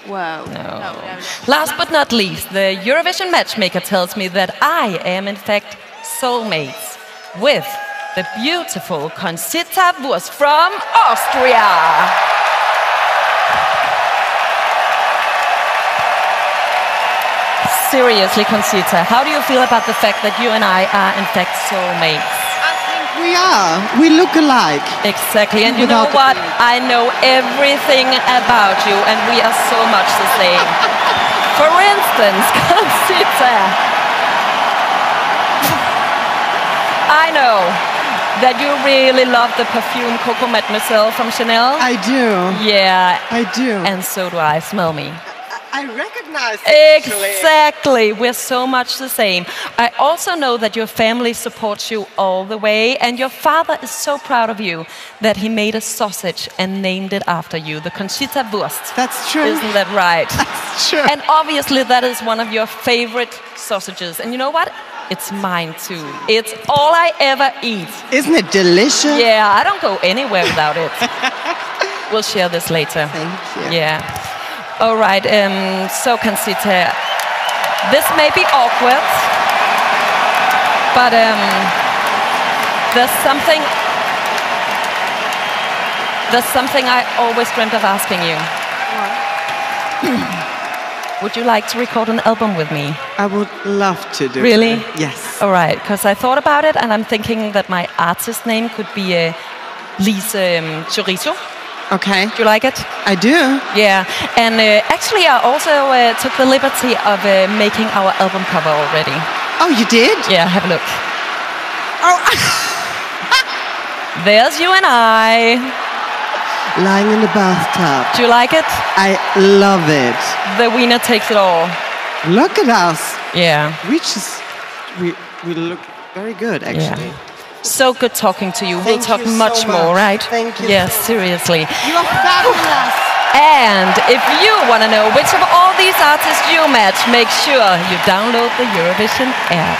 Wow. No. Last but not least, the Eurovision matchmaker tells me that I am in fact soulmates with the beautiful Conchita Wurst from Austria. Seriously, Conchita, how do you feel about the fact that you and I are in fact soulmates? We are. We look alike. Exactly, and you know what? I know everything about you, and we are so much the same. For instance, Conchita, I know that you really love the perfume Coco Mademoiselle from Chanel. I do. Yeah. I do. And so do I. Smell me. I recognize it, Exactly. We're so much the same. I also know that your family supports you all the way, and your father is so proud of you that he made a sausage and named it after you, the Conchita Wurst. That's true. Isn't that right? That's true. And obviously that is one of your favorite sausages. And you know what? It's mine too. It's all I ever eat. Isn't it delicious? Yeah, I don't go anywhere without it. We'll share this later. Thank you. Yeah. All right, so Conchita, this may be awkward, but there's something I always dreamt of asking you. Would you like to record an album with me? I would love to do Really? it. Yes. All right, because I thought about it, and I'm thinking that my artist name could be Lise Chorizo. Okay. Do you like it? I do. Yeah, and actually I also took the liberty of making our album cover already. Oh, you did? Yeah, have a look. Oh. There's you and I. Lying in the bathtub. Do you like it? I love it. The winner takes it all. Look at us. Yeah. We look very good, actually. Yeah. So good talking to you. We'll Thank talk you so much more, much. right? Thank you. Yes, seriously. You are fabulous. And if you want to know which of all these artists you match, make sure you download the Eurovision app.